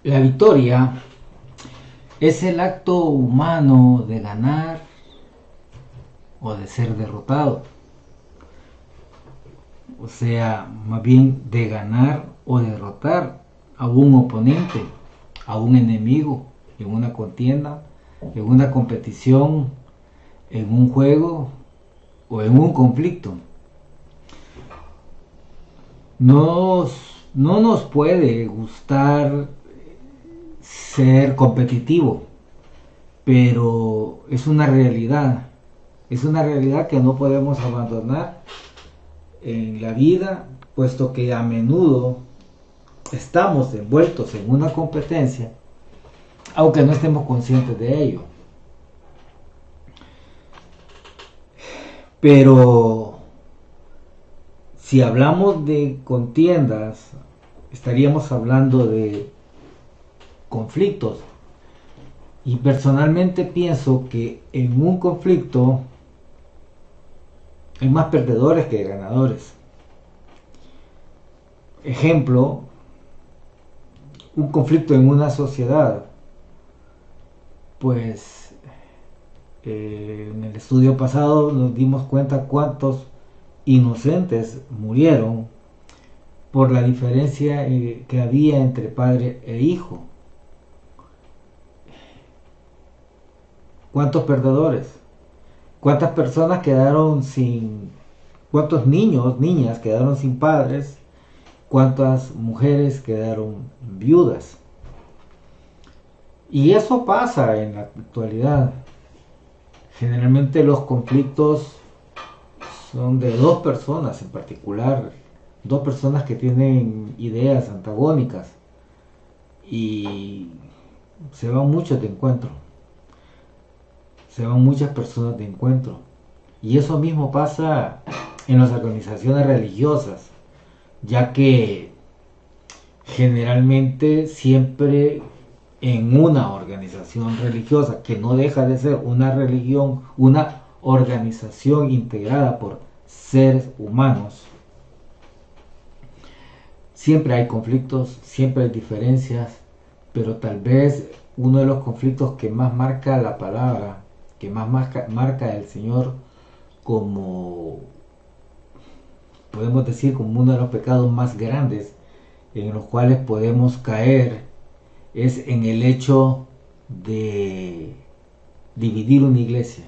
La victoria es el acto humano de ganar o de ser derrotado. O sea, más bien de ganar o derrotar a un oponente, a un enemigo en una contienda, en una competición, en un juego o en un conflicto. No nos puede gustar ser competitivo, pero es una realidad. Es una realidad que no podemos abandonar en la vida, puesto que a menudo estamos envueltos en una competencia, aunque no estemos conscientes de ello. Pero si hablamos de contiendas, estaríamos hablando de conflictos. Y personalmente pienso que en un conflicto hay más perdedores que ganadores. Ejemplo, un conflicto en una sociedad. Pues en el estudio pasado nos dimos cuenta cuántos inocentes murieron por la diferencia que había entre padre e hijo. ¿Cuántos perdedores? ¿Cuántas personas quedaron sin... ¿Cuántos niños, niñas quedaron sin padres? ¿Cuántas mujeres quedaron viudas? Y eso pasa en la actualidad. Generalmente los conflictos son de dos personas en particular, dos personas que tienen ideas antagónicas y se van muchos de encuentro, se van muchas personas de encuentro. Y eso mismo pasa en las organizaciones religiosas, ya que generalmente siempre en una organización religiosa, que no deja de ser una religión, una organización integrada por seres humanos, siempre hay conflictos, siempre hay diferencias, pero tal vez uno de los conflictos que más marca la palabra, que más marca el Señor como, podemos decir, como uno de los pecados más grandes en los cuales podemos caer, es en el hecho de dividir una iglesia,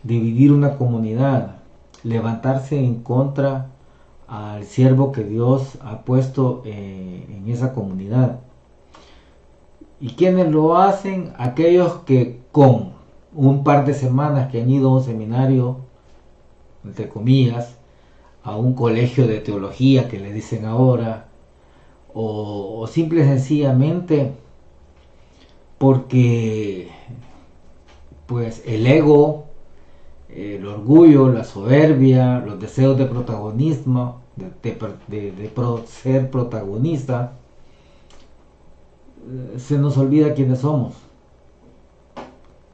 dividir una comunidad, levantarse en contra al siervo que Dios ha puesto en esa comunidad. ¿Y quiénes lo hacen? Aquellos que con un par de semanas que han ido a un seminario, entre comillas, a un colegio de teología que le dicen ahora, o simple y sencillamente porque pues el ego, el orgullo, la soberbia, los deseos de protagonismo, de ser protagonista, se nos olvida quiénes somos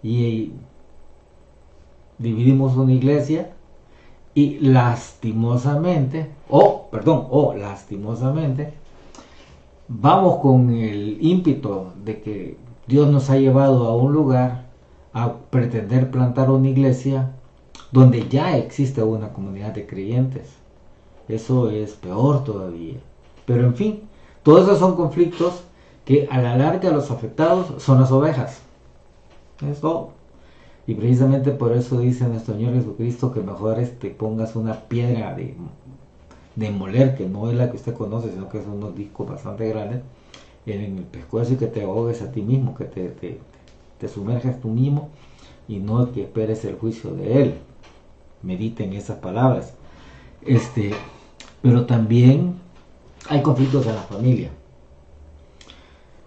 y dividimos una iglesia y lastimosamente, lastimosamente, vamos con el ímpetu de que Dios nos ha llevado a un lugar a pretender plantar una iglesia donde ya existe una comunidad de creyentes. Eso es peor todavía. Pero en fin, todos esos son conflictos que a la larga los afectados son las ovejas. Es todo. Y precisamente por eso dice nuestro Señor Jesucristo que mejor pongas una piedra de moler, que no es la que usted conoce, sino que son unos discos bastante grandes, en el pescuezo, y que te ahogues a ti mismo, que te sumerjas tú mismo y no que esperes el juicio de Él. Mediten esas palabras. Pero también hay conflictos en la familia,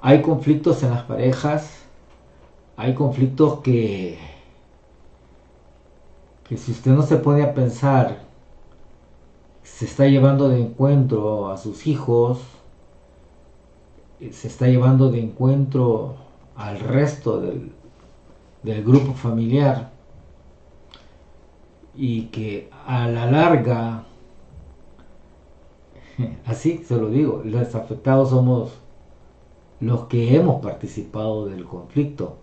hay conflictos en las parejas, hay conflictos que si usted no se pone a pensar, se está llevando de encuentro a sus hijos, se está llevando de encuentro al resto del grupo familiar, y que a la larga, así se lo digo, los afectados somos los que hemos participado del conflicto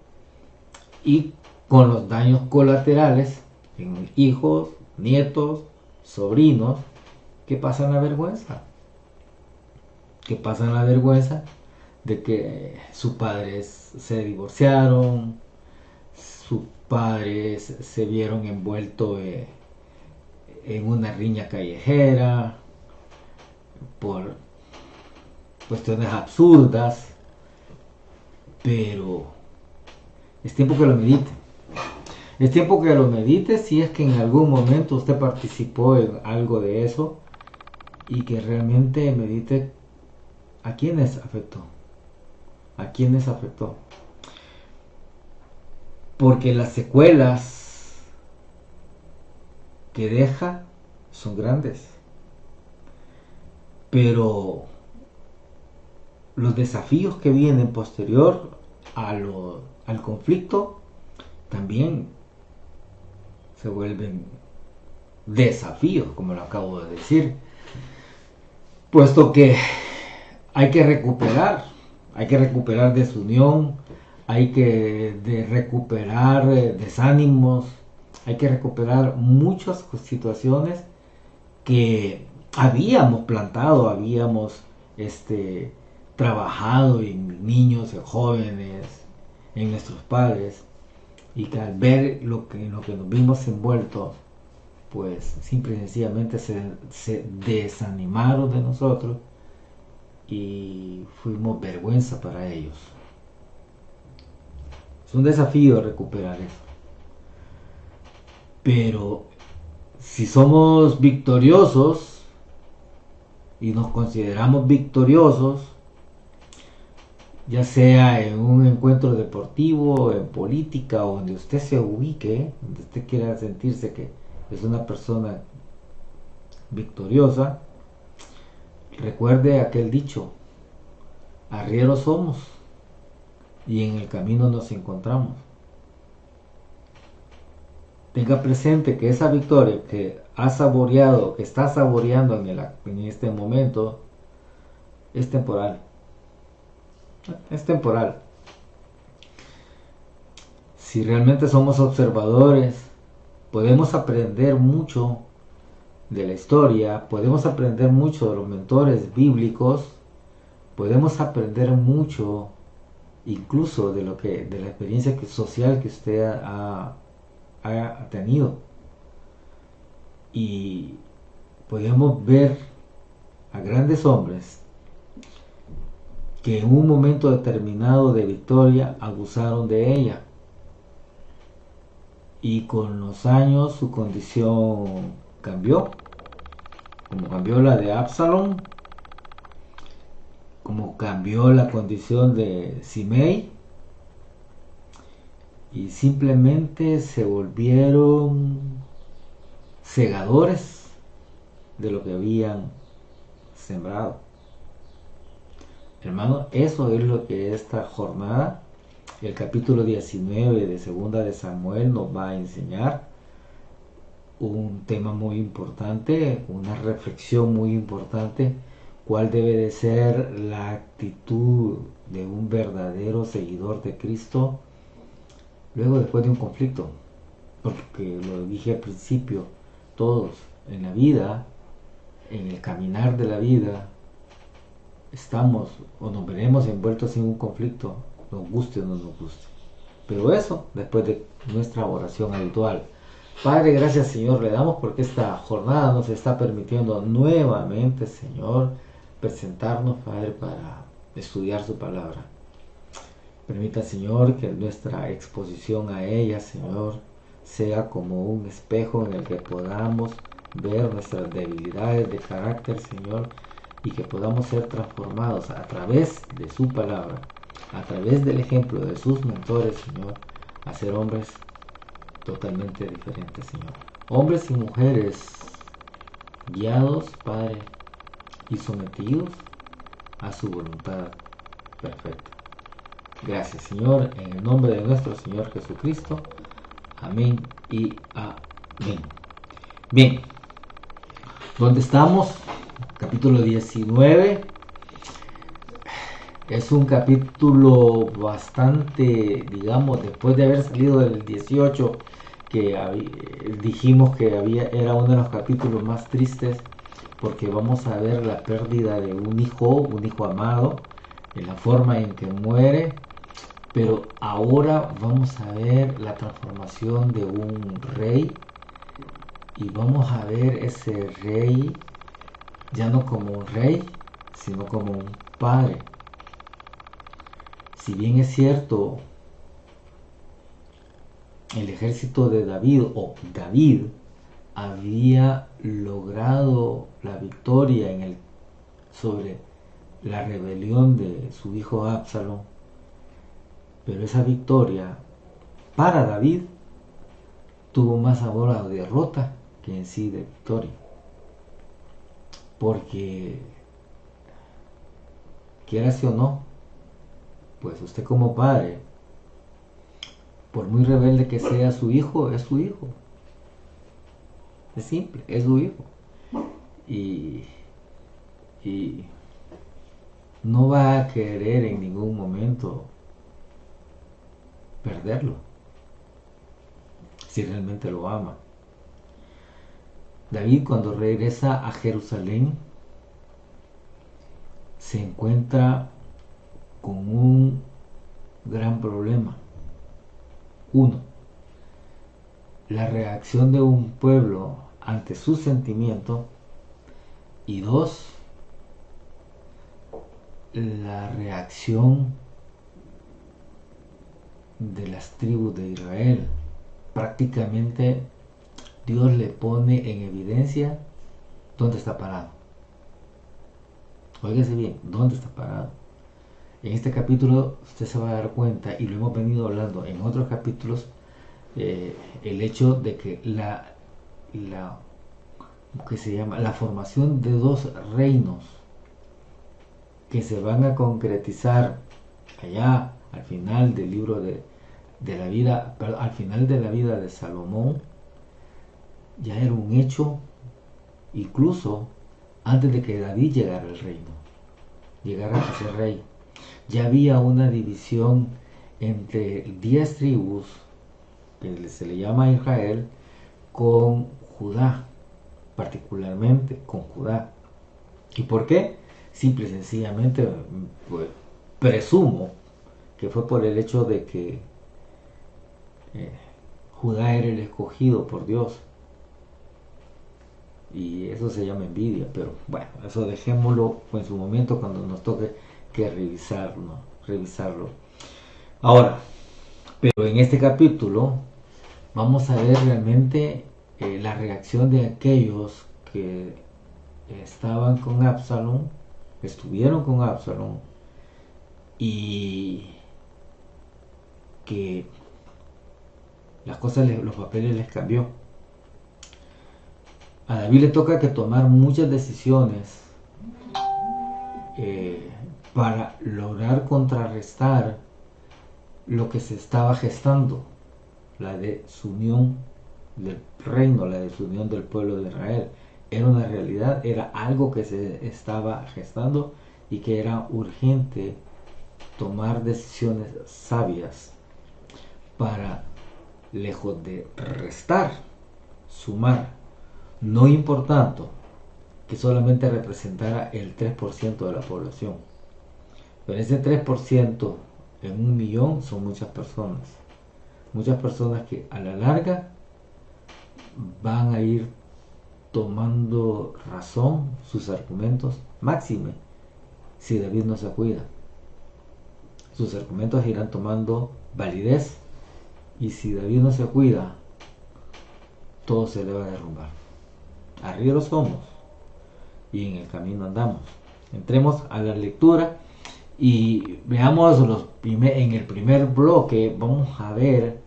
y con los daños colaterales en hijos, nietos, sobrinos que pasan la vergüenza. Que pasan la vergüenza de que sus padres se divorciaron, sus padres se vieron envueltos en una riña callejera por cuestiones absurdas, pero es tiempo que lo medite. Es tiempo que lo medite si es que en algún momento usted participó en algo de eso y que realmente medite a quiénes afectó. A quiénes afectó. Porque las secuelas que deja son grandes. Pero los desafíos que vienen posterior al conflicto también se vuelven desafíos, como lo acabo de decir, puesto que hay que recuperar desunión, hay que recuperar desánimos, hay que recuperar muchas situaciones que habíamos plantado, habíamos trabajado en niños, en jóvenes, en nuestros padres, y que al ver en lo que nos vimos envueltos, pues simple y sencillamente se desanimaron de nosotros y fuimos vergüenza para ellos. Es un desafío recuperar eso. Pero si somos victoriosos y nos consideramos victoriosos, ya sea en un encuentro deportivo, en política o donde usted se ubique, donde usted quiera sentirse que es una persona victoriosa, recuerde aquel dicho: arrieros somos y en el camino nos encontramos. Tenga presente que esa victoria que ha saboreado, que está saboreando en este momento, es temporal. Es temporal. Si realmente somos observadores, podemos aprender mucho de la historia, podemos aprender mucho de los mentores bíblicos, podemos aprender mucho incluso de la experiencia social que usted ha tenido, y podemos ver a grandes hombres que en un momento determinado de victoria abusaron de ella, y con los años su condición cambió, como cambió la de Absalón, como cambió la condición de Simei, y simplemente se volvieron segadores de lo que habían sembrado. Hermano, eso es lo que esta jornada, el capítulo 19 de Segunda de Samuel, nos va a enseñar. Un tema muy importante, una reflexión muy importante: cuál debe de ser la actitud de un verdadero seguidor de Cristo luego, después de un conflicto. Porque lo dije al principio, todos en la vida, en el caminar de la vida, estamos o nos veremos envueltos en un conflicto, nos guste o no nos guste. Pero eso después de nuestra oración habitual. Padre, gracias, Señor, le damos porque esta jornada nos está permitiendo nuevamente, Señor, presentarnos, Padre, para estudiar su palabra. Permita, Señor, que nuestra exposición a ella, Señor, sea como un espejo en el que podamos ver nuestras debilidades de carácter, Señor, y que podamos ser transformados a través de su palabra, a través del ejemplo de sus mentores, Señor, a ser hombres totalmente diferentes, Señor. Hombres y mujeres guiados, Padre, y sometidos a su voluntad perfecta. Gracias, Señor, en el nombre de nuestro Señor Jesucristo. Amén y amén. Bien, ¿dónde estamos? Capítulo 19. Es un capítulo bastante, digamos, después de haber salido del 18, que dijimos que era uno de los capítulos más tristes, porque vamos a ver la pérdida de un hijo amado, en la forma en que muere, pero ahora vamos a ver la transformación de un rey, y vamos a ver ese rey ya no como un rey, sino como un padre. Si bien es cierto, el ejército de David, o David, había logrado la victoria sobre la rebelión de su hijo Absalón, pero esa victoria para David tuvo más sabor a derrota que en sí de victoria, porque quieras o no, pues usted como padre, por muy rebelde que sea su hijo, es su hijo. Es simple, es su hijo. Y, y no va a querer en ningún momento perderlo, si realmente lo ama. David, cuando regresa a Jerusalén, se encuentra con un gran problema. Uno, la reacción de un pueblo ante su sentimiento. Y dos, la reacción de las tribus de Israel. Prácticamente Dios le pone en evidencia dónde está parado. Óigase bien, dónde está parado. En este capítulo usted se va a dar cuenta, y lo hemos venido hablando en otros capítulos, el hecho de que que se llama la formación de dos reinos que se van a concretizar allá al final del libro de la vida, perdón, al final de la vida de Salomón, ya era un hecho incluso antes de que David llegara al reino, llegara a ser rey. Ya había una división entre 10 tribus, que se le llama Israel, con Judá, particularmente con Judá. ¿Y por qué? Simple y sencillamente, pues, presumo que fue por el hecho de que Judá era el escogido por Dios, y eso se llama envidia, pero bueno, eso dejémoslo en su momento cuando nos toque que revisarlo. Ahora, pero en este capítulo vamos a ver realmente la reacción de aquellos que estaban con Absalón, estuvieron con Absalón, y que las cosas, los papeles les cambió. A David le toca que tomar muchas decisiones para lograr contrarrestar lo que se estaba gestando, la desunión del reino, la desunión del pueblo de Israel. Era una realidad, era algo que se estaba gestando, y que era urgente tomar decisiones sabias para, lejos de restar, sumar, no importando que solamente representara el 3% de la población. Pero ese 3% en 1.000.000 son muchas personas que a la larga van a ir tomando razón, sus argumentos, máxime si David no se cuida. Sus argumentos irán tomando validez, y si David no se cuida, todo se le va a derrumbar. Arrieros somos y en el camino andamos. Entremos a la lectura y veamos en el primer bloque. Vamos a ver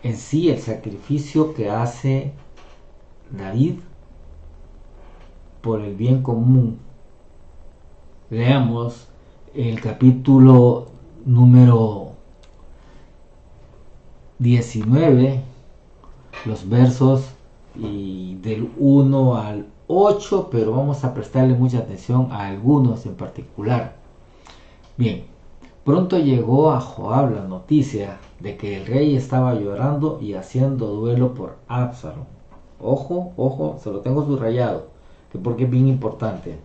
en sí el sacrificio que hace David por el bien común. Leamos el capítulo número 19, los versos del 1 al 8, pero vamos a prestarle mucha atención a algunos en particular. Bien, pronto llegó a Joab la noticia de que el rey estaba llorando y haciendo duelo por Absalom. Ojo, ojo, se lo tengo subrayado, que porque es bien importante.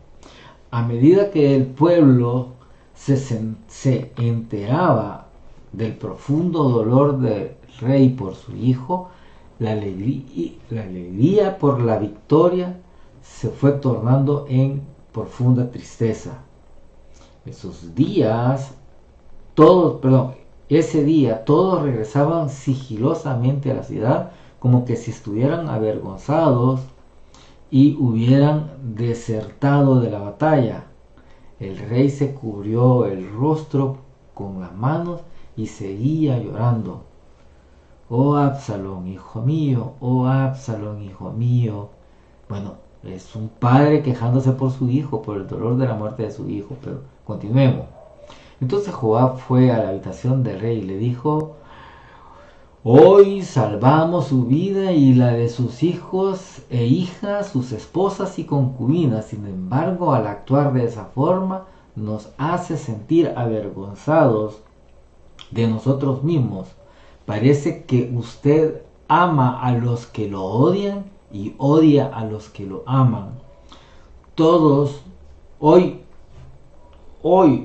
A medida que el pueblo se enteraba del profundo dolor del rey por su hijo, la alegría por la victoria se fue tornando en profunda tristeza. Esos días, ese día todos regresaban sigilosamente a la ciudad como que si estuvieran avergonzados y hubieran desertado de la batalla. El rey se cubrió el rostro con las manos y seguía llorando. Oh Absalón, hijo mío, oh Absalón, hijo mío. Bueno, es un padre quejándose por su hijo, por el dolor de la muerte de su hijo, pero continuemos. Entonces Joab fue a la habitación del rey y le dijo: hoy salvamos su vida y la de sus hijos e hijas, sus esposas y concubinas. Sin embargo, al actuar de esa forma, nos hace sentir avergonzados de nosotros mismos. Parece que usted ama a los que lo odian y odia a los que lo aman. Todos hoy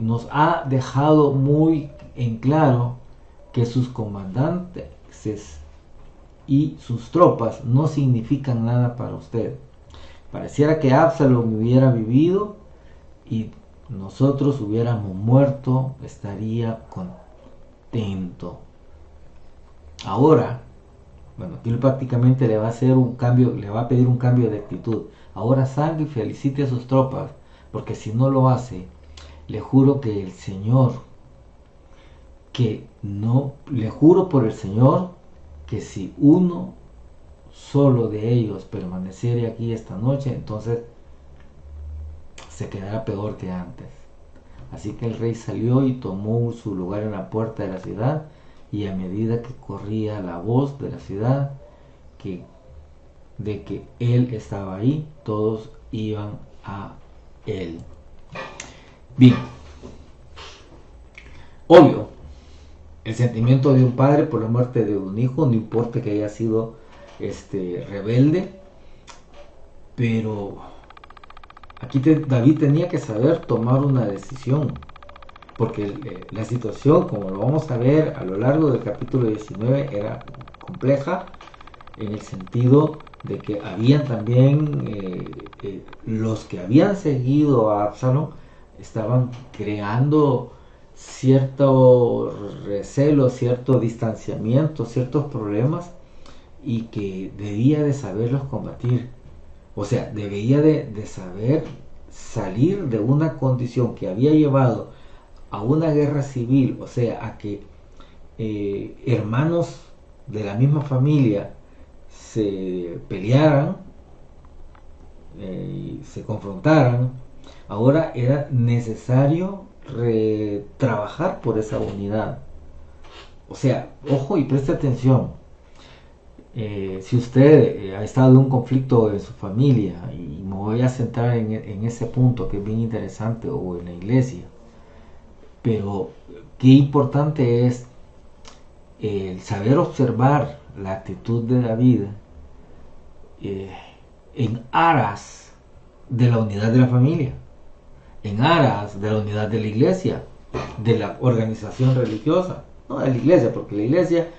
nos ha dejado muy en claro que sus comandantes y sus tropas no significan nada para usted. Pareciera que Absalom hubiera vivido y nosotros hubiéramos muerto, estaría contento. Ahora, bueno, aquí prácticamente le va a hacer un cambio, le va a pedir un cambio de actitud. Ahora salga y felicite a sus tropas, porque si no lo hace, le juro que el Señor, le juro por el Señor que si uno solo de ellos permaneciera aquí esta noche, entonces se quedará peor que antes. Así que el rey salió y tomó su lugar en la puerta de la ciudad, y a medida que corría la voz de la ciudad de que él estaba ahí, todos iban a él. Bien, obvio, el sentimiento de un padre por la muerte de un hijo, no importa que haya sido rebelde, pero aquí David tenía que saber tomar una decisión, porque la situación, como lo vamos a ver a lo largo del capítulo 19, era compleja en el sentido de que habían también los que habían seguido a Absalom estaban creando cierto recelo, cierto distanciamiento, ciertos problemas, y que debía de saberlos combatir. O sea, debía de saber salir de una condición que había llevado a una guerra civil, o sea, a que hermanos de la misma familia se pelearan, se confrontaran. Ahora era necesario trabajar por esa unidad. O sea, ojo y preste atención. Si usted ha estado en un conflicto en su familia, y me voy a centrar en ese punto que es bien interesante, o en la iglesia, pero qué importante es el saber observar la actitud de David en aras de la unidad de la familia, en aras de la unidad de la iglesia, de la organización religiosa, no de la iglesia, porque la iglesia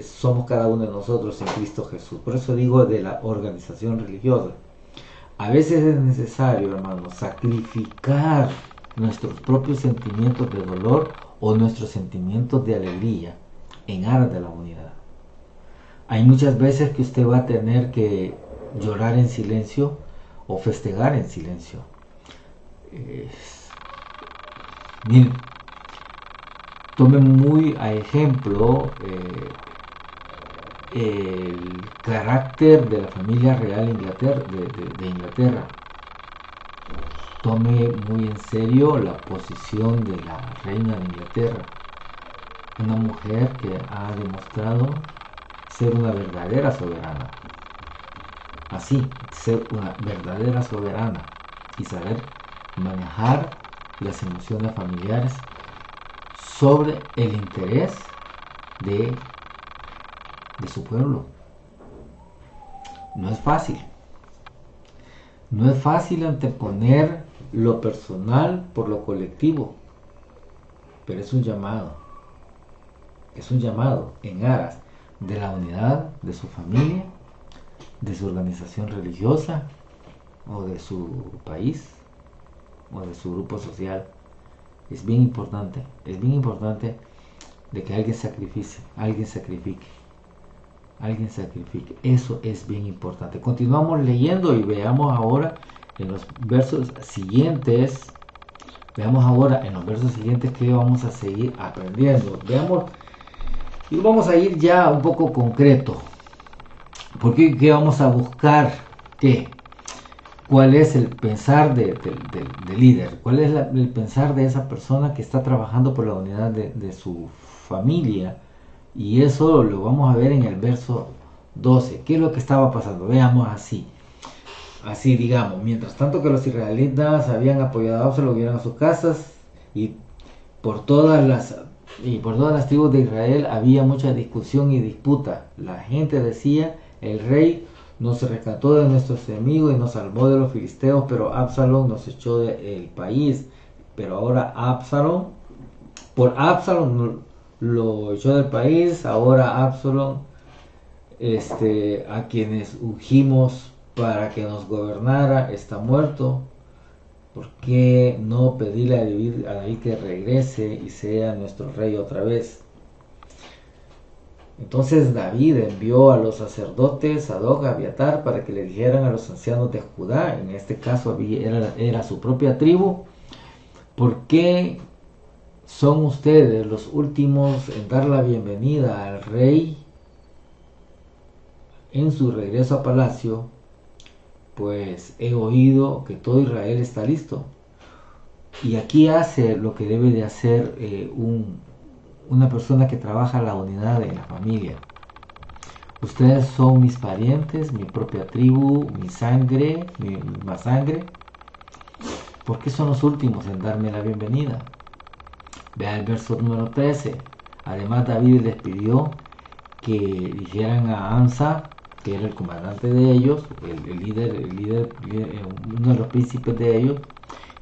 somos cada uno de nosotros en Cristo Jesús. Por eso digo de la organización religiosa. A veces es necesario, hermanos, sacrificar nuestros propios sentimientos de dolor o nuestros sentimientos de alegría en aras de la unidad. Hay muchas veces que usted va a tener que llorar en silencio o festejar en silencio. Miren, tomen muy a ejemplo el carácter de la familia real de Inglaterra. Tome muy en serio la posición de la reina de Inglaterra, una mujer que ha demostrado ser una verdadera soberana. Así, ser una verdadera soberana y saber manejar las emociones familiares sobre el interés de su pueblo. No es fácil. No es fácil anteponer lo personal por lo colectivo, pero es un llamado. Es un llamado en aras de la unidad de su familia, de su organización religiosa, o de su país, o de su grupo social. Es bien importante de que alguien sacrifique. Eso es bien importante. Continuamos leyendo y veamos ahora en los versos siguientes. Que vamos a seguir aprendiendo. Veamos y vamos a ir ya un poco concreto. Porque ¿qué vamos a buscar? ¿Cuál es el pensar del líder? ¿Cuál es el pensar de esa persona que está trabajando por la unidad de su familia? Y eso lo vamos a ver en el verso 12. ¿Qué es lo que estaba pasando? Veamos así. Así digamos, mientras tanto que los israelitas habían apoyado a Absalom, volvieron a sus casas y por todas las tribus de Israel había mucha discusión y disputa. La gente decía, el rey nos rescató de nuestros enemigos y nos salvó de los filisteos, pero Absalom nos echó del país. Pero ahora por Absalom lo echó del país. Ahora Absalom, a quienes ungimos para que nos gobernara, está muerto. ¿Por qué no pedirle a David que regrese y sea nuestro rey otra vez? Entonces David envió a los sacerdotes Sadoc y Abiatar para que le dijeran a los ancianos de Judá, en este caso era su propia tribu, ¿por qué son ustedes los últimos en dar la bienvenida al rey en su regreso a palacio? Pues he oído que todo Israel está listo. Y aquí hace lo que debe de hacer una persona que trabaja la unidad de la familia. Ustedes son mis parientes, mi propia tribu, mi sangre, mi misma sangre. ¿Por qué son los últimos en darme la bienvenida? Vea el verso número 13. Además David les pidió que dijeran a Ansa, que era el comandante de ellos, el líder, uno de los príncipes de ellos,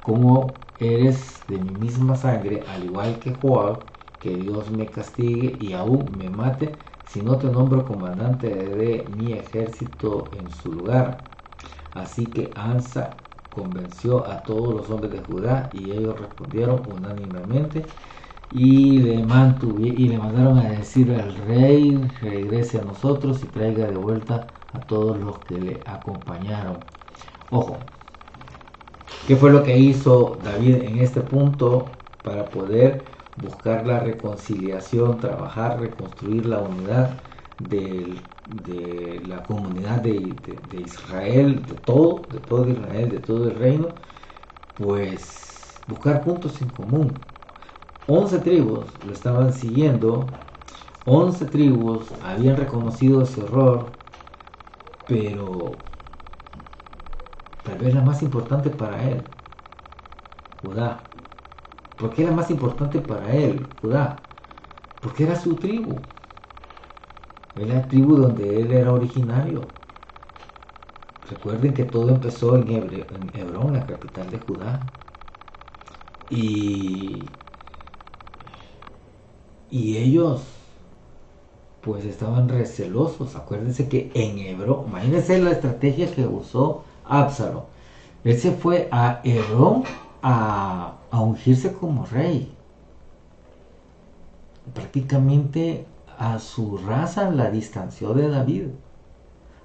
como eres de mi misma sangre, al igual que Joab, que Dios me castigue y aún me mate si no te nombro comandante de mi ejército en su lugar. Así que Ansa convenció a todos los hombres de Judá y ellos respondieron unánimemente y le mandaron a decir al rey, regrese a nosotros y traiga de vuelta a todos los que le acompañaron. Ojo, ¿qué fue lo que hizo David en este punto para poder buscar la reconciliación, trabajar, reconstruir la unidad de la comunidad de Israel, de todo Israel, de todo el reino? Pues buscar puntos en común. 11 tribus lo estaban siguiendo, 11 tribus habían reconocido ese error, pero tal vez la más importante para él, Judá. ¿Por qué era más importante para él, Judá? Porque era su tribu. Era la tribu donde él era originario. Recuerden que todo empezó en Hebrón, la capital de Judá. Y ellos pues estaban recelosos. Acuérdense que en Hebrón, imagínense la estrategia que usó Absalom. Él se fue a Hebrón a ungirse como rey. Prácticamente a su raza la distanció de David.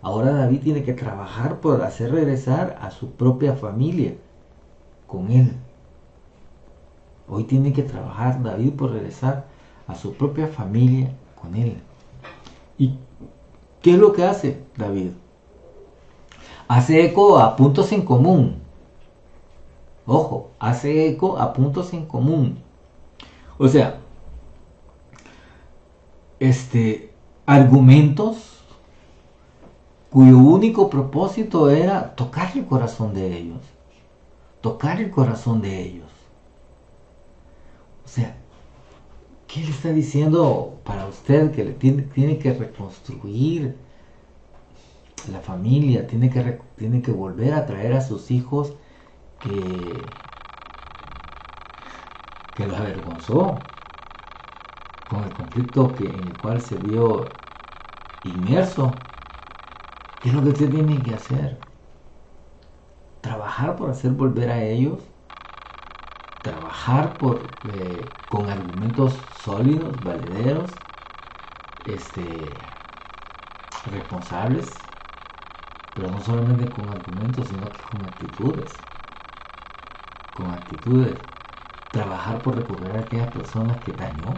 Ahora David tiene que trabajar por hacer regresar a su propia familia con él. Hoy tiene que trabajar David por regresar a su propia familia con él. ¿Y qué es lo que hace David? Hace eco a puntos en común. Ojo, hace eco a puntos en común. O sea, argumentos cuyo único propósito era tocar el corazón de ellos. Tocar el corazón de ellos. O sea, ¿qué le está diciendo para usted? Que le tiene que reconstruir la familia, tiene que volver a traer a sus hijos que, que los avergonzó con el conflicto en el cual se vio inmerso. ¿Qué es lo que usted tiene que hacer? Trabajar por hacer volver a ellos, trabajar con argumentos sólidos, valederos, responsables, pero no solamente con argumentos, sino que con actitudes. Con actitudes. Trabajar por recuperar a aquellas personas que dañó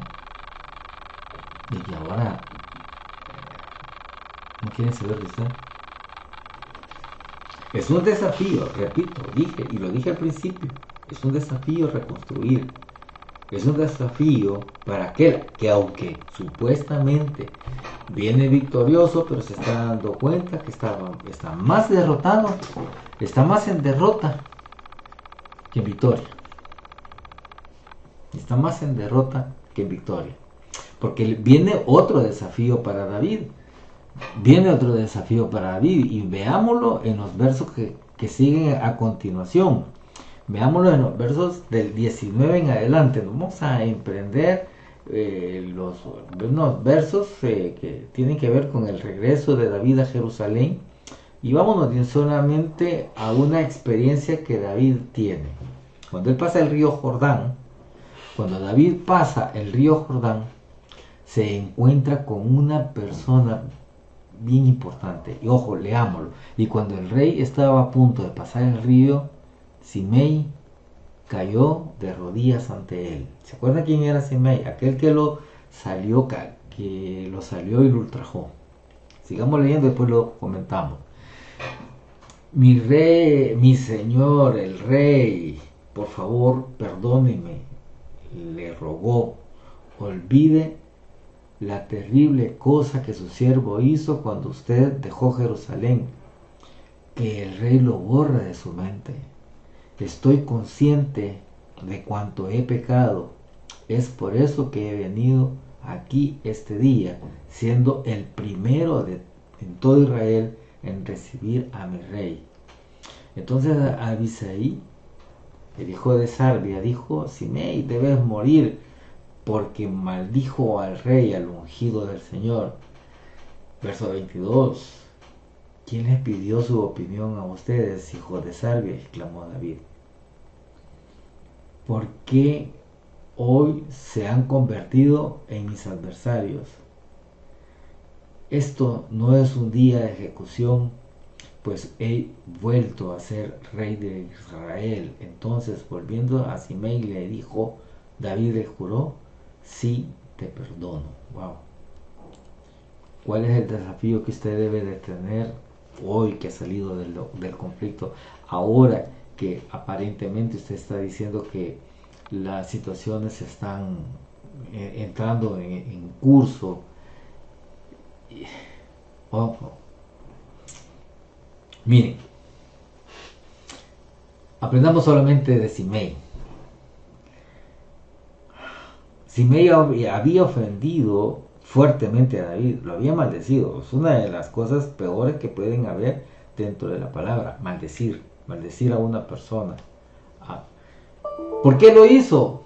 y que ahora no quieren saber de usted. Es un desafío, repito, lo dije al principio, es un desafío reconstruir. Es un desafío para aquel que, aunque supuestamente viene victorioso, pero se está dando cuenta que está más derrotado, está más en derrota que en victoria. Está más en derrota que en victoria. Porque viene otro desafío para David. Viene otro desafío para David. Y veámoslo en los versos que siguen a continuación. Veámoslo en los versos del 19 en adelante. Vamos a emprender unos versos que tienen que ver con el regreso de David a Jerusalén. Y vámonos solamente a una experiencia que David tiene. Cuando él pasa el río Jordán, cuando David pasa el río Jordán, se encuentra con una persona bien importante. Y ojo, leámoslo. Y cuando el rey estaba a punto de pasar el río, Simei cayó de rodillas ante él. ¿Se acuerdan quién era Simei? Aquel que lo salió y lo ultrajó. Sigamos leyendo y después lo comentamos. Mi rey, mi señor, el rey, por favor, perdóneme, le rogó. Olvide la terrible cosa que su siervo hizo cuando usted dejó Jerusalén. Que el rey lo borre de su mente. Estoy consciente de cuánto he pecado. Es por eso que he venido aquí este día, siendo el primero en todo Israel en recibir a mi rey. Entonces Abisai, el hijo de Sarbia, dijo: Simei, debes morir, porque maldijo al rey, al ungido del Señor. Verso 22. ¿Quién les pidió su opinión a ustedes, hijos de Sarbia?, exclamó David. ¿Por qué hoy se han convertido en mis adversarios? Esto no es un día de ejecución, pues he vuelto a ser rey de Israel. Entonces, volviendo a Simei, le dijo, David le juró: sí, te perdono. Wow. ¿Cuál es el desafío que usted debe de tener hoy que ha salido del conflicto? Ahora que aparentemente usted está diciendo que las situaciones están entrando en curso. Ojo. Miren, aprendamos solamente de Simei. Simei había ofendido fuertemente a David, lo había maldecido. Es una de las cosas peores que pueden haber dentro de la palabra, maldecir a una persona. ¿Por qué lo hizo?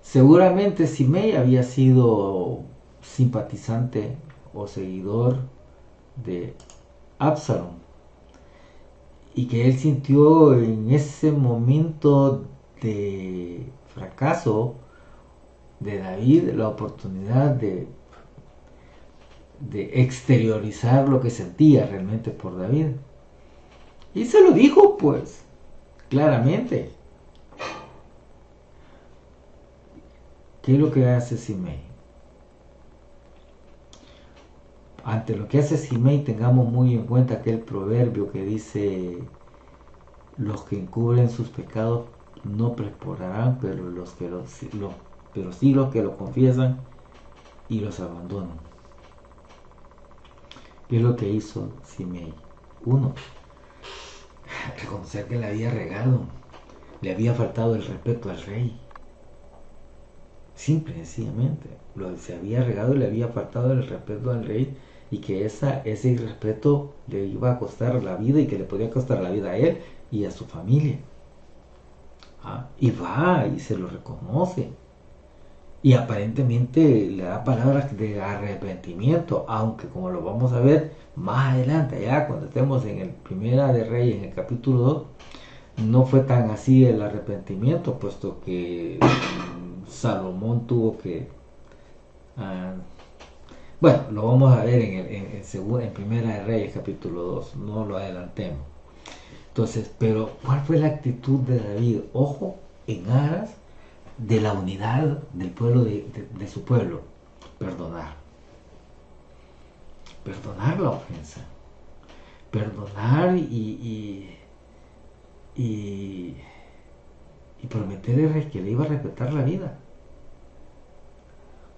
Seguramente Simei había sido simpatizante o seguidor de Absalom, y que él sintió en ese momento de fracaso de David la oportunidad de exteriorizar lo que sentía realmente por David. Y se lo dijo, pues, claramente. ¿Qué es lo que hace Simei? Ante lo que hace Simei, tengamos muy en cuenta aquel proverbio que dice: los que encubren sus pecados no prosperarán, pero sí los que lo confiesan y los abandonan. ¿Qué es lo que hizo Simei? Uno, reconocer que le había regado, le había faltado el respeto al rey. simple y sencillamente. Se había regado y le había faltado el respeto al rey, y que ese irrespeto le iba a costar la vida, y que le podía costar la vida a él y a su familia. Y va y se lo reconoce. Y aparentemente le da palabras de arrepentimiento, aunque como lo vamos a ver más adelante, ya cuando estemos en el Primera de Reyes, en el capítulo 2, no fue tan así el arrepentimiento, puesto que Salomón tuvo que... bueno, lo vamos a ver en Primera de Reyes, capítulo 2, no lo adelantemos. Entonces, pero ¿cuál fue la actitud de David? Ojo, en aras de la unidad del pueblo, de su pueblo. Perdonar la ofensa, perdonar y prometerle que le iba a respetar la vida.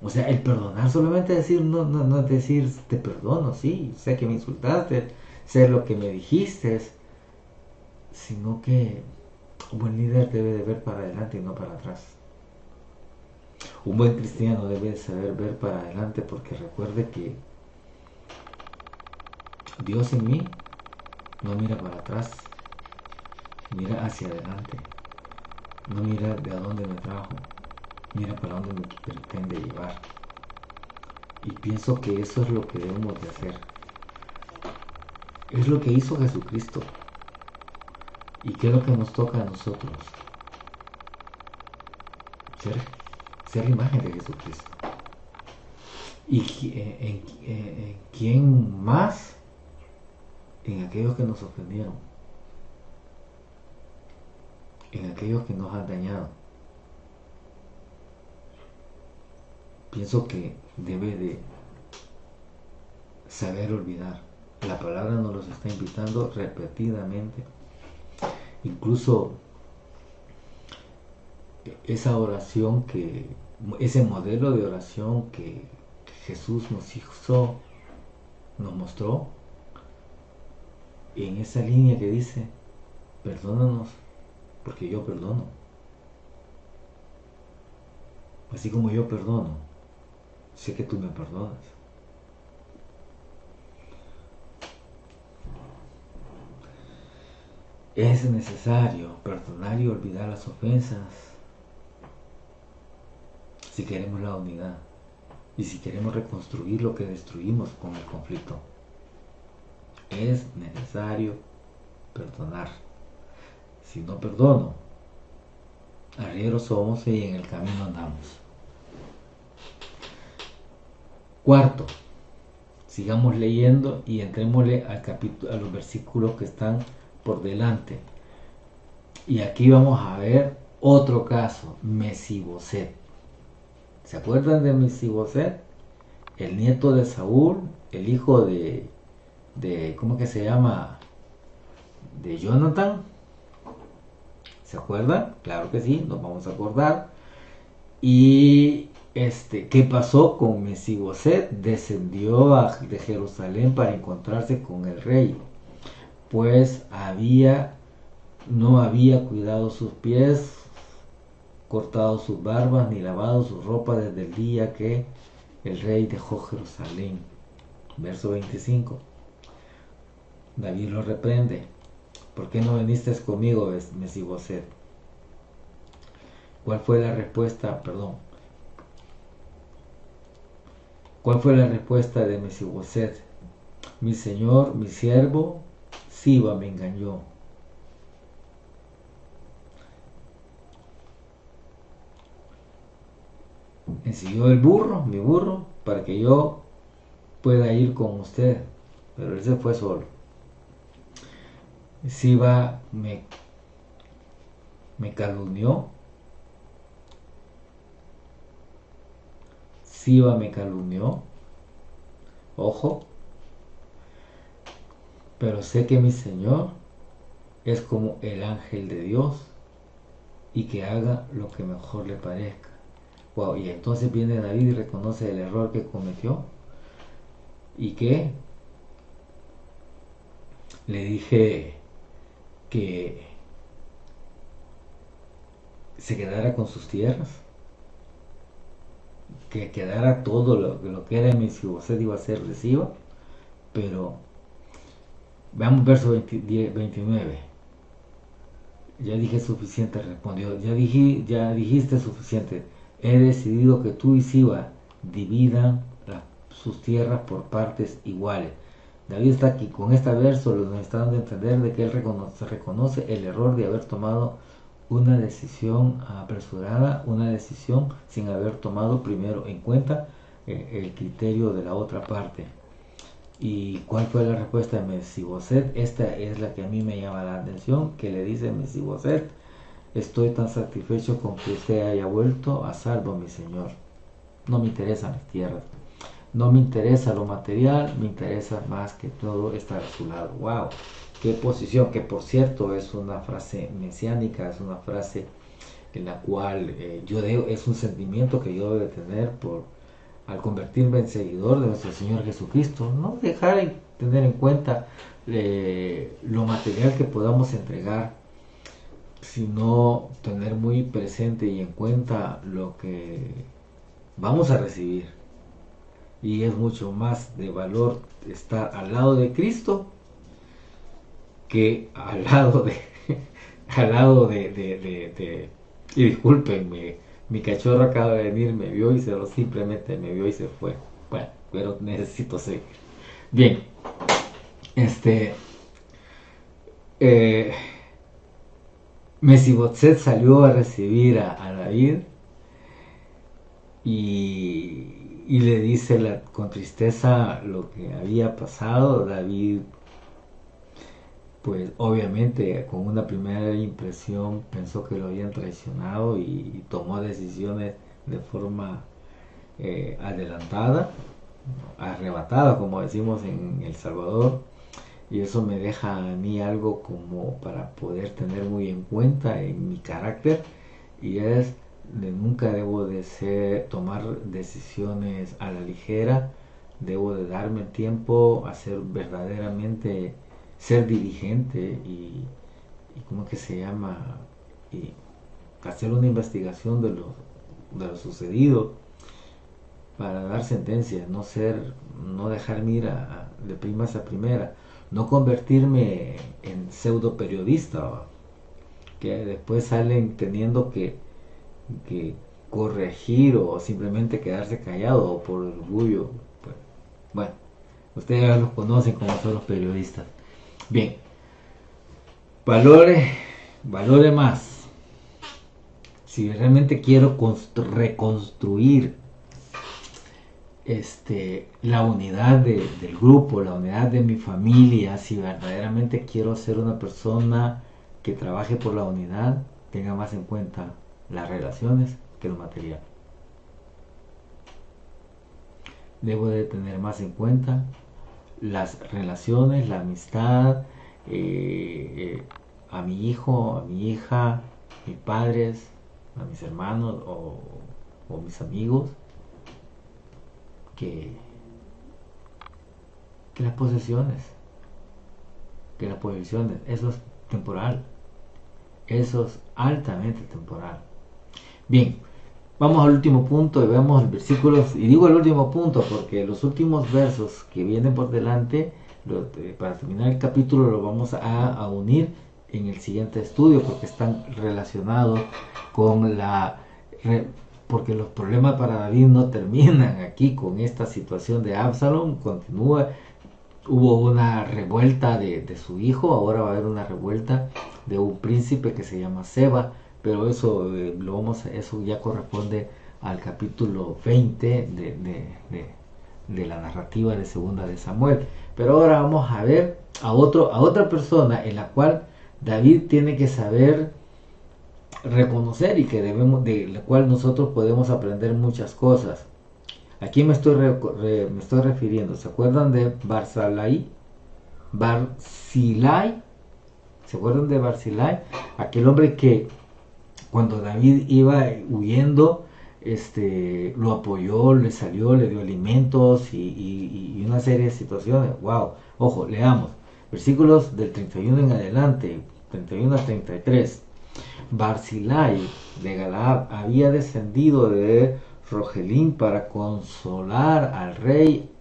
O sea, el perdonar solamente decir, no es decir te perdono, sí, sé que me insultaste, sé lo que me dijiste, sino que un buen líder debe de ver para adelante y no para atrás. Un buen cristiano debe saber ver para adelante, porque recuerde que Dios en mí no mira para atrás, mira hacia adelante, no mira de a dónde me trajo, mira para dónde me pretende llevar. Y pienso que eso es lo que debemos de hacer. Es lo que hizo Jesucristo. ¿Y qué es lo que nos toca a nosotros? Ser imagen de Jesucristo. ¿Y en quién más? En aquellos que nos ofendieron, en aquellos que nos han dañado. Pienso que debe de saber olvidar. La palabra nos los está invitando repetidamente. Incluso esa oración ese modelo de oración que Jesús nos hizo, nos mostró, en esa línea que dice, perdónanos porque yo perdono. Así como yo perdono, sé que tú me perdonas. Es necesario perdonar y olvidar las ofensas si queremos la unidad y si queremos reconstruir lo que destruimos con el conflicto. Es necesario perdonar. Si no perdono, arrieros somos y en el camino andamos. Cuarto, sigamos leyendo y entrémosle al capítulo, a los versículos que están por delante. Y aquí vamos a ver otro caso, Mesiboset. ¿Se acuerdan de Mesiboset? El nieto de Saúl, el hijo de ¿cómo que se llama? De Jonathan. ¿Se acuerdan? Claro que sí, nos vamos a acordar. Y ¿qué pasó con Mesiboset? Descendió de Jerusalén para encontrarse con el rey, pues no había cuidado sus pies, cortado sus barbas, ni lavado su ropa desde el día que el rey dejó Jerusalén. Verso 25. David lo reprende. ¿Por qué no viniste conmigo, Mesiboset? ¿Cuál fue la respuesta? ¿Cuál fue la respuesta de Mesiboset? Mi señor, mi siervo, Siba me engañó. Ensilló mi burro, para que yo pueda ir con usted, pero él se fue solo. Siba me calumnió. Siba me calumnió. Ojo. Pero sé que mi Señor es como el ángel de Dios y que haga lo que mejor le parezca. Wow, y entonces viene David y reconoce el error que cometió y que le dije que se quedara con sus tierras, que quedara todo lo que era Mesiboset iba a ser reciba, pero veamos verso 29. Ya dije suficiente, respondió. Ya dijiste suficiente. He decidido que tú y Siba dividan sus tierras por partes iguales. David está aquí con este verso, nos está dando a entender de que él reconoce el error de haber tomado una decisión apresurada, una decisión sin haber tomado primero en cuenta el criterio de la otra parte. ¿Y cuál fue la respuesta de Mesiboset? Esta es la que a mí me llama la atención, que le dice Mesiboset: estoy tan satisfecho con que usted haya vuelto a salvo, mi señor. No me interesan las tierras, no me interesa lo material, me interesa más que todo estar a su lado. ¡Wow! ¡Qué posición! Que por cierto es una frase mesiánica, es una frase en la cual es un sentimiento que yo debo de tener al convertirme en seguidor de nuestro Señor Jesucristo. No dejar de tener en cuenta lo material que podamos entregar, sino tener muy presente y en cuenta lo que vamos a recibir. Y es mucho más de valor estar al lado de Cristo que al lado de al lado de y discúlpenme, mi cachorro acaba de venir, me vio y simplemente me vio y se fue. Bueno, pero necesito seguir. Bien, eh, Mesiboset salió a recibir a David y le dice con tristeza lo que había pasado. David, pues obviamente con una primera impresión pensó que lo habían traicionado y tomó decisiones de forma adelantada, arrebatada, como decimos en El Salvador, y eso me deja a mí algo como para poder tener muy en cuenta en mi carácter, y es de nunca debo de tomar decisiones a la ligera. Debo de darme el tiempo a ser verdaderamente ser dirigente y ¿cómo que se llama? Y hacer una investigación de lo sucedido para dar sentencias, no dejarme ir de primas a primera, no convertirme en pseudo periodista, que después salen teniendo que corregir o simplemente quedarse callado o por orgullo. Pues, bueno, ustedes ya los conocen como son los periodistas. Bien, valore más. Si realmente quiero reconstruir la unidad del grupo, la unidad de mi familia, si verdaderamente quiero ser una persona que trabaje por la unidad, tenga más en cuenta las relaciones que lo material. Debo de tener más en cuenta las relaciones, la amistad, a mi hijo, a mi hija, mis padres, a mis hermanos o mis amigos, que las posesiones. Eso es temporal. Eso es altamente temporal. Bien, vamos al último punto y vemos los versículos. Y digo el último punto porque los últimos versos que vienen por delante, para terminar el capítulo, lo vamos a unir en el siguiente estudio porque están relacionados con porque los problemas para David no terminan aquí con esta situación de Absalón, continúa. Hubo una revuelta de su hijo, ahora va a haber una revuelta de un príncipe que se llama Seba, pero eso eso ya corresponde al capítulo 20 de la narrativa de Segunda de Samuel. Pero ahora vamos a ver a otra persona en la cual David tiene que saber reconocer y de la cual nosotros podemos aprender muchas cosas. Aquí me estoy refiriendo, ¿se acuerdan de Barzilai? ¿Se acuerdan de Barzilai? Aquel hombre que cuando David iba huyendo, lo apoyó, le salió, le dio alimentos y una serie de situaciones. Wow, ojo, leamos versículos del 31 en adelante, 31 al 33. Barzilai de Galaad había descendido de Rogelín para consolar al rey,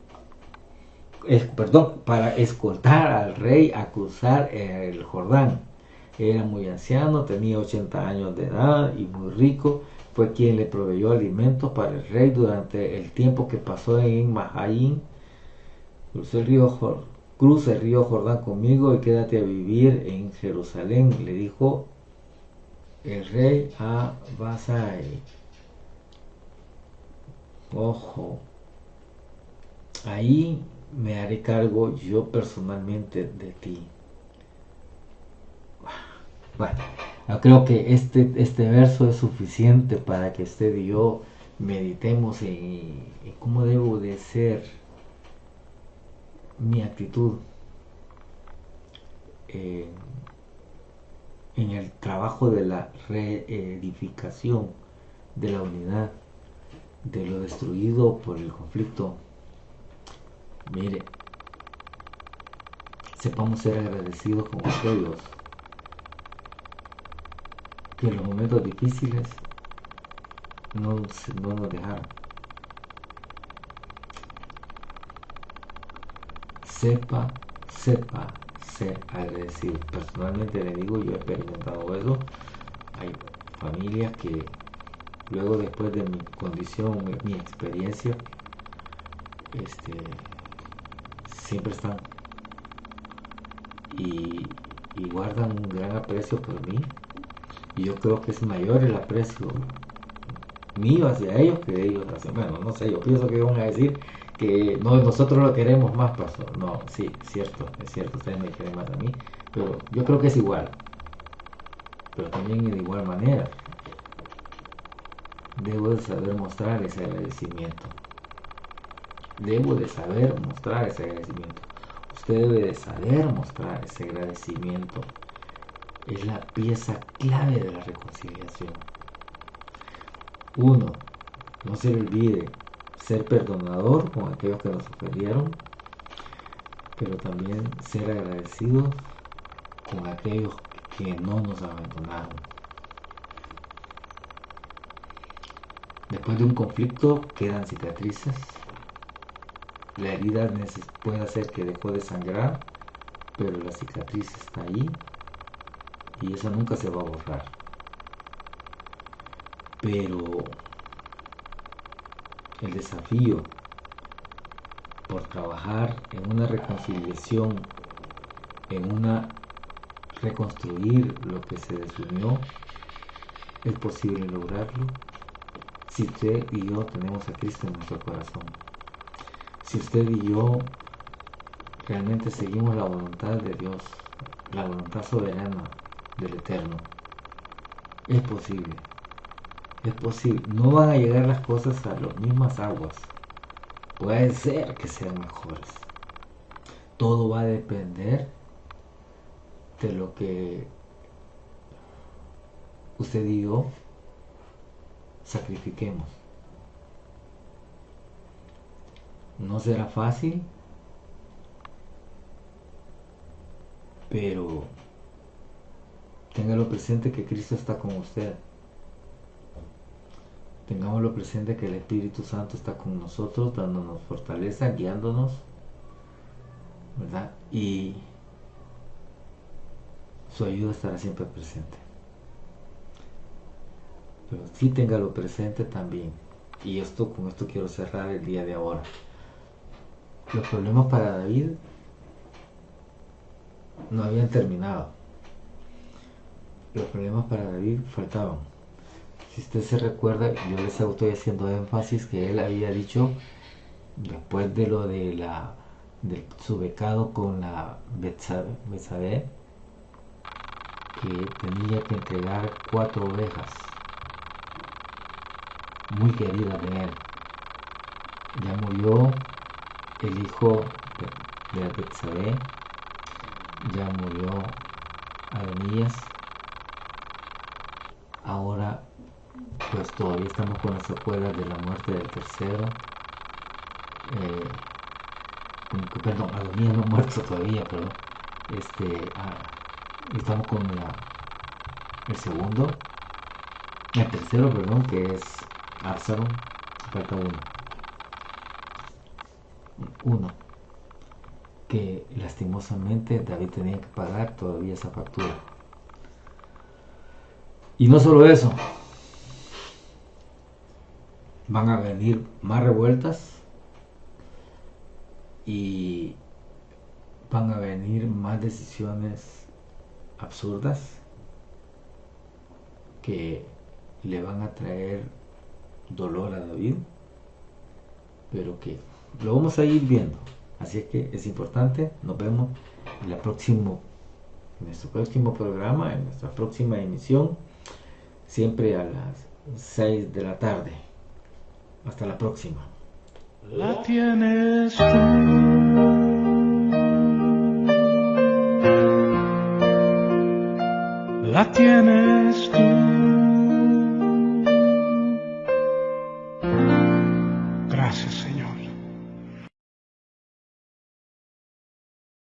para escoltar al rey a cruzar el Jordán. Era muy anciano, tenía 80 años de edad y muy rico. Fue quien le proveyó alimentos para el rey durante el tiempo que pasó en Mahaín. Cruza el río Jordán conmigo y quédate a vivir en Jerusalén, le dijo el rey a Basai. Ojo, ahí me haré cargo yo personalmente de ti. Bueno, yo creo que este verso es suficiente para que usted y yo meditemos en cómo debo de ser mi actitud en el trabajo de la reedificación de la unidad, de lo destruido por el conflicto. Mire, sepamos ser agradecidos con aquellos que en los momentos difíciles no nos dejaron. Sepa ser agradecido. Personalmente le digo, yo he experimentado eso. Hay familias que luego, después de mi condición, mi experiencia, siempre están y guardan un gran aprecio por mí, y yo creo que es mayor el aprecio mío hacia ellos que de ellos hacia mí. Bueno, no sé, yo pienso que van a decir que no, nosotros lo queremos más, pastor. No, sí, es cierto, ustedes me quieren más a mí, pero yo creo que es igual, pero también de igual manera debo de saber mostrar ese agradecimiento. Usted debe de saber mostrar ese agradecimiento. Es la pieza clave de la reconciliación. Uno, no se le olvide ser perdonador con aquellos que nos ofendieron, pero también ser agradecidos con aquellos que no nos abandonaron. Después de un conflicto quedan cicatrices. La herida puede hacer que dejó de sangrar, pero la cicatriz está ahí y eso nunca se va a borrar. Pero el desafío por trabajar en una reconciliación, en una reconstruir lo que se desunió, es posible lograrlo si usted y yo tenemos a Cristo en nuestro corazón. Si usted y yo realmente seguimos la voluntad de Dios, la voluntad soberana del Eterno, es posible. Es posible. No van a llegar las cosas a las mismas aguas. Puede ser que sean mejores. Todo va a depender de lo que usted y yo sacrifiquemos. No será fácil, pero téngalo presente que Cristo está con usted. Tengámoslo presente que el Espíritu Santo está con nosotros, dándonos fortaleza, guiándonos, ¿verdad? Y su ayuda estará siempre presente. Pero sí téngalo presente también. Y con esto quiero cerrar el día de ahora. Los problemas para David no habían terminado. Los problemas para David faltaban. Si usted se recuerda, yo les estoy haciendo énfasis que él había dicho, después de lo de su becado con la Betsabé, que tenía que entregar 4 ovejas muy queridas de él. Ya murió el hijo de Betsabé, ya murió Adonías. Ahora pues todavía estamos con las secuelas de la muerte del tercero. Perdón, Adonías no ha muerto todavía, perdón. Estamos con el tercero, perdón, que es Absalom. falta uno, que lastimosamente David tenía que pagar todavía esa factura. Y no solo eso, van a venir más revueltas y van a venir más decisiones absurdas que le van a traer dolor a David, pero que lo vamos a ir viendo. Así es que es importante. Nos vemos en nuestro próximo programa, en nuestra próxima emisión, siempre a las 6 de la tarde. Hasta la próxima. La tienes tú. La tienes